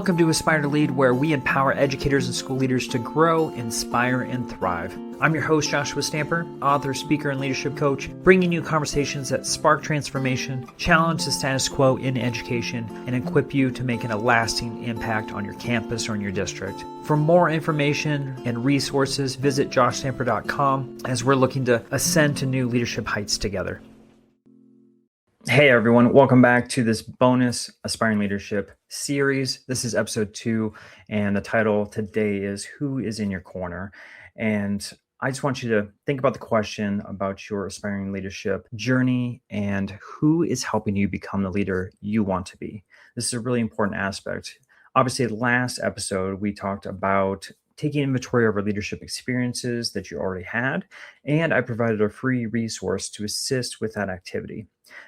Welcome to Aspire to Lead, where we empower educators and school leaders to grow, inspire, and thrive. I'm your host, Joshua Stamper, author, speaker, and leadership coach, bringing you conversations that spark transformation, challenge the status quo in education, and equip you to make a lasting impact on your campus or in your district. For more information and resources, visit joshstamper.com as we're looking to ascend to new leadership heights together. Hey everyone, welcome back to this bonus Aspiring Leadership series. This is episode 2, and the title today is Who is in Your Corner? And I just want you to think about the question about your aspiring leadership journey and who is helping you become the leader you want to be. This is a really important aspect. Obviously, last episode, we talked about taking inventory of our leadership experiences that you already had, and I provided a free resource to assist with that activity.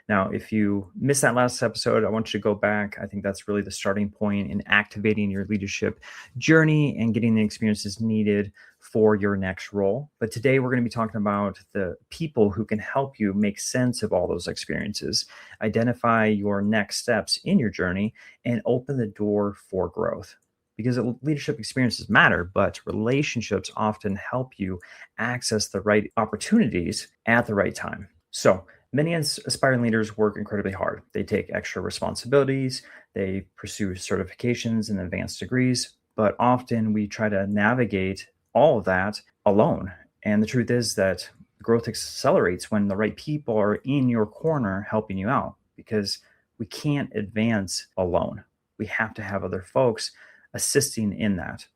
Now, if you missed that last episode, I want you to go back. I think that's really the starting point in activating your leadership journey and getting the experiences needed for your next role. But today we're going to be talking about the people who can help you make sense of all those experiences, identify your next steps in your journey, and open the door for growth. Because leadership experiences matter, but relationships often help you access the right opportunities at the right time. So many aspiring leaders work incredibly hard. They take extra responsibilities, they pursue certifications and advanced degrees, but often we try to navigate all of that alone. And the truth is that growth accelerates when the right people are in your corner helping you out, because we can't advance alone. We have to have other folks assisting in that.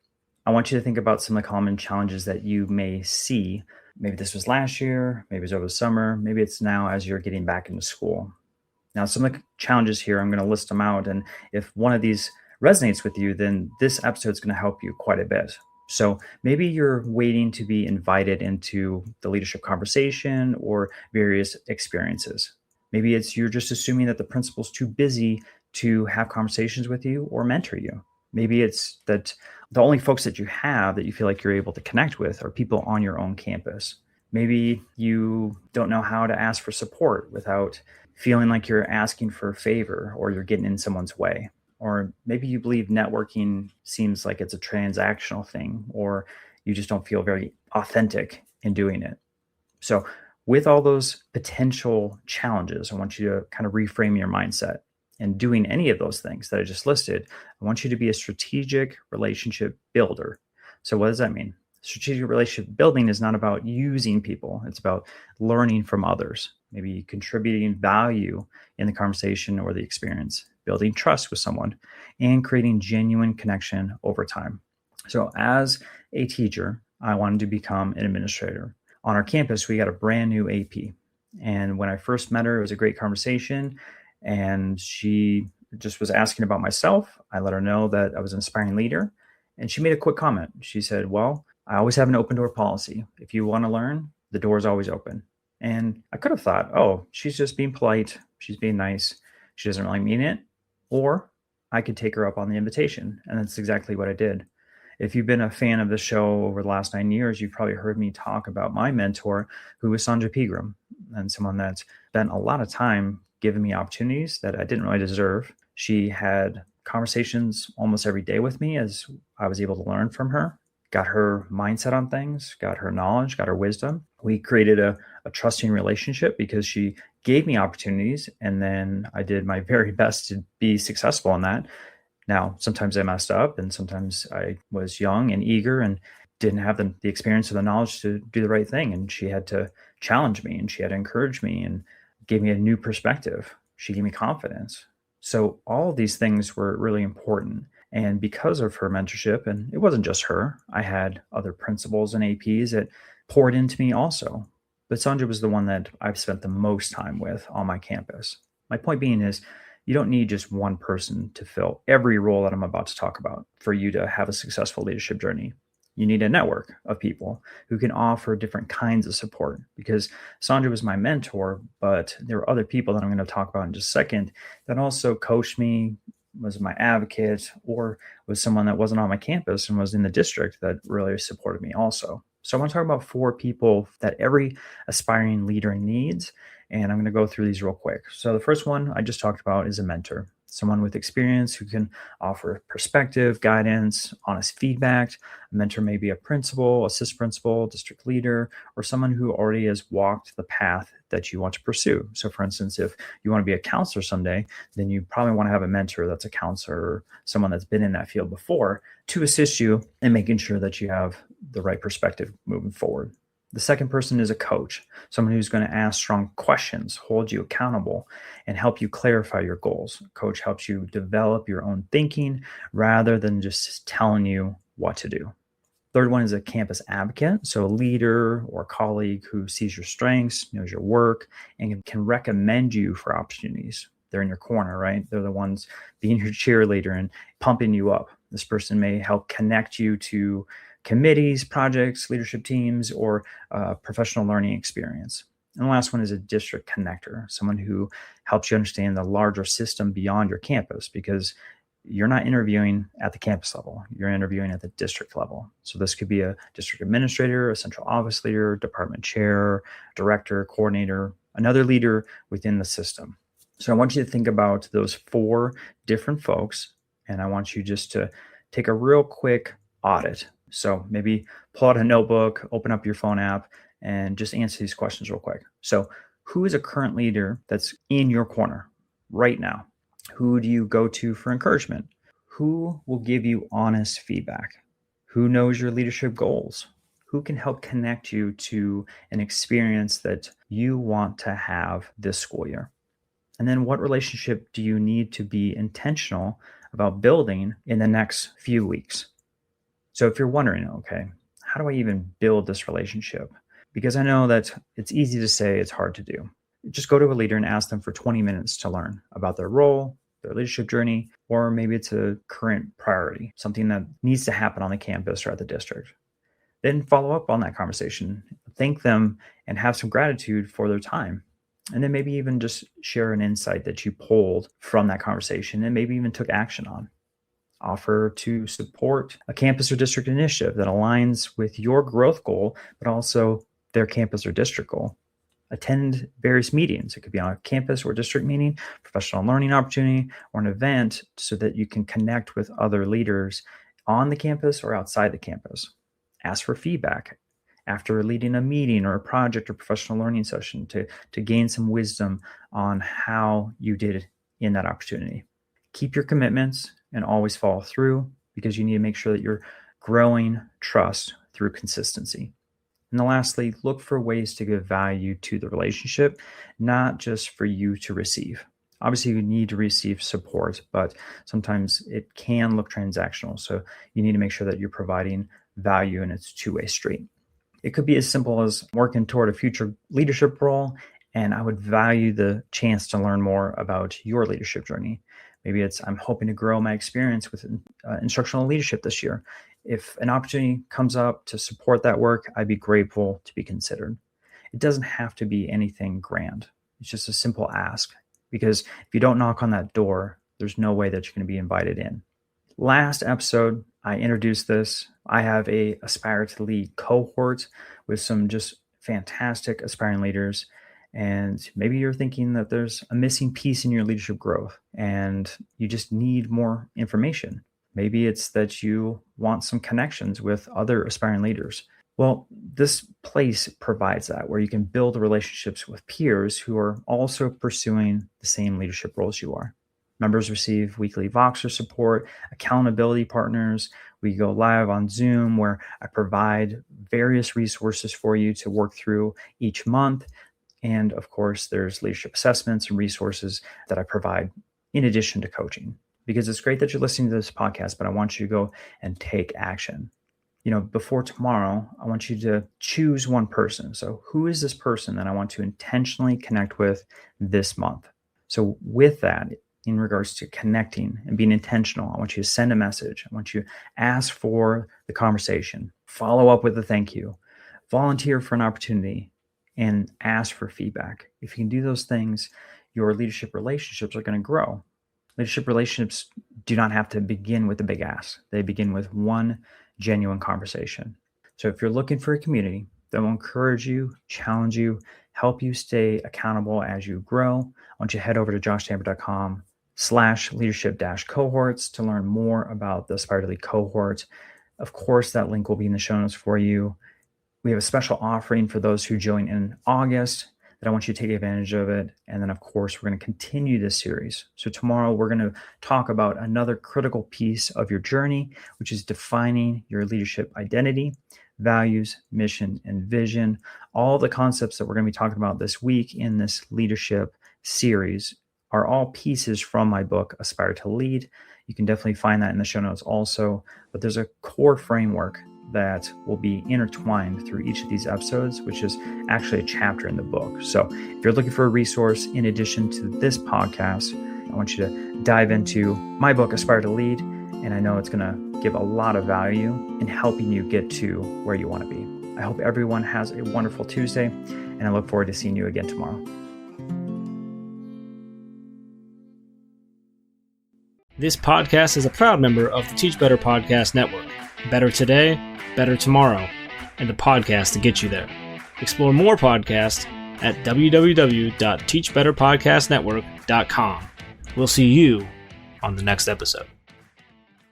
I want you to think about some of the common challenges that you may see. Maybe this was last year, maybe it's over the summer, maybe it's now as you're getting back into school. Now, some of the challenges here, I'm going to list them out. And if one of these resonates with you, then this episode is going to help you quite a bit. So maybe you're waiting to be invited into the leadership conversation or various experiences. Maybe it's you're just assuming that the principal's too busy to have conversations with you or mentor you. Maybe it's that the only folks that you have that you feel like you're able to connect with are people on your own campus. Maybe you don't know how to ask for support without feeling like you're asking for a favor or you're getting in someone's way. Or maybe you believe networking seems like it's a transactional thing, or you just don't feel very authentic in doing it. So with all those potential challenges, I want you to kind of reframe your mindset. And doing any of those things that I just listed, I want you to be a strategic relationship builder. So what does that mean? Strategic relationship building is not about using people. It's about learning from others, maybe contributing value in the conversation or the experience, building trust with someone, and creating genuine connection over time. So as a teacher, I wanted to become an administrator. On our campus, we got a brand new AP. And when I first met her, it was a great conversation. And she just was asking about myself. I let her know that I was an aspiring leader. And she made a quick comment. She said, well, I always have an open door policy. If you want to learn, the door is always open. And I could have thought, oh, she's just being polite. She's being nice. She doesn't really mean it. Or I could take her up on the invitation. And that's exactly what I did. If you've been a fan of the show over the last 9 years, you've probably heard me talk about my mentor, who was Sandra Pegram, and someone that's spent a lot of time giving me opportunities that I didn't really deserve. She had conversations almost every day with me as I was able to learn from her, got her mindset on things, got her knowledge, got her wisdom. We created a trusting relationship because she gave me opportunities, and then I did my very best to be successful in that. Now, sometimes I messed up, and sometimes I was young and eager and didn't have the experience or the knowledge to do the right thing. And she had to challenge me, and she had to encourage me and gave me a new perspective. She gave me confidence. So all of these things were really important. And because of her mentorship, and it wasn't just her, I had other principals and APs that poured into me also. But Sandra was the one that I've spent the most time with on my campus. My point being is, you don't need just one person to fill every role that I'm about to talk about for you to have a successful leadership journey. You need a network of people who can offer different kinds of support, because Sandra was my mentor, but there were other people that I'm going to talk about in just a second that also coached me, was my advocate, or was someone that wasn't on my campus and was in the district that really supported me also. So I want to talk about 4 people that every aspiring leader needs, and I'm going to go through these real quick. So the first one I just talked about is a mentor. someone with experience who can offer perspective, guidance, honest feedback. A mentor may be a principal, assistant principal, district leader, or someone who already has walked the path that you want to pursue. So, for instance, if you want to be a counselor someday, then you probably want to have a mentor that's a counselor or someone that's been in that field before to assist you in making sure that you have the right perspective moving forward. The second person is a coach, someone who's going to ask strong questions, hold you accountable, and help you clarify your goals. Coach helps you develop your own thinking rather than just telling you what to do. Third one is a campus advocate, so a leader or colleague who sees your strengths, knows your work, and can recommend you for opportunities. They're in your corner, right? They're the ones being your cheerleader and pumping you up. This person may help connect you to committees, projects, leadership teams, or professional learning experience. And the last one is a district connector, someone who helps you understand the larger system beyond your campus, because you're not interviewing at the campus level, you're interviewing at the district level. So this could be a district administrator, a central office leader, department chair, director, coordinator, another leader within the system. So I want you to think about those 4 different folks, and I want you just to take a real quick audit. So maybe pull out a notebook, open up your phone app, and just answer these questions real quick. So who is a current leader that's in your corner right now? Who do you go to for encouragement? Who will give you honest feedback? Who knows your leadership goals? Who can help connect you to an experience that you want to have this school year? And then what relationship do you need to be intentional about building in the next few weeks? So if you're wondering, okay, how do I even build this relationship? Because I know that it's easy to say, it's hard to do. Just go to a leader and ask them for 20 minutes to learn about their role, their leadership journey, or maybe it's a current priority, something that needs to happen on the campus or at the district. Then follow up on that conversation, thank them, and have some gratitude for their time. And then maybe even just share an insight that you pulled from that conversation and maybe even took action on. Offer to support a campus or district initiative that aligns with your growth goal, but also their campus or district goal. Attend various meetings. It could be on a campus or district meeting, professional learning opportunity, or an event so that you can connect with other leaders on the campus or outside the campus. Ask for feedback after leading a meeting or a project or professional learning session to gain some wisdom on how you did in that opportunity. Keep your commitments and always follow through, because you need to make sure that you're growing trust through consistency. And then lastly, look for ways to give value to the relationship, not just for you to receive. Obviously, you need to receive support, but sometimes it can look transactional. So you need to make sure that you're providing value and it's a two-way street. It could be as simple as working toward a future leadership role, and I would value the chance to learn more about your leadership journey. Maybe it's, I'm hoping to grow my experience with instructional leadership this year. If an opportunity comes up to support that work, I'd be grateful to be considered. It doesn't have to be anything grand. It's just a simple ask, because if you don't knock on that door, there's no way that you're going to be invited in. Last episode, I introduced this. I have a Aspire to Lead cohort with some just fantastic aspiring leaders. And maybe you're thinking that there's a missing piece in your leadership growth and you just need more information. Maybe it's that you want some connections with other aspiring leaders. Well, this place provides that, where you can build relationships with peers who are also pursuing the same leadership roles you are. Members receive weekly Voxer support, accountability partners. We go live on Zoom, where I provide various resources for you to work through each month. And of course, there's leadership assessments and resources that I provide in addition to coaching. Because it's great that you're listening to this podcast, but I want you to go and take action. Before tomorrow, I want you to choose one person. So who is this person that I want to intentionally connect with this month? So with that, in regards to connecting and being intentional, I want you to send a message. I want you to ask for the conversation, follow up with a thank you, volunteer for an opportunity, and ask for feedback. If you can do those things, your leadership relationships are going to grow. Leadership relationships do not have to begin with a big ask. They begin with one genuine conversation. So if you're looking for a community that will encourage you, challenge you, help you stay accountable as you grow, I want you to head over to joshtamper.com, leadership-cohorts to learn more about the Aspire to Lead cohort. Of course, that link will be in the show notes for you. We have a special offering for those who join in August that I want you to take advantage of it. And then, of course, we're going to continue this series. So tomorrow, we're going to talk about another critical piece of your journey, which is defining your leadership identity, values, mission, and vision. All the concepts that we're going to be talking about this week in this leadership series are all pieces from my book, Aspire to Lead. You can definitely find that in the show notes also. But there's a core framework that will be intertwined through each of these episodes, which is actually a chapter in the book. So if you're looking for a resource in addition to this podcast, I want you to dive into my book, Aspire to Lead. And I know it's going to give a lot of value in helping you get to where you want to be. I hope everyone has a wonderful Tuesday, and I look forward to seeing you again tomorrow. This podcast is a proud member of the Teach Better Podcast Network. Better today, better tomorrow, and the podcast to get you there. Explore more podcasts at www.teachbetterpodcastnetwork.com. We'll see you on the next episode.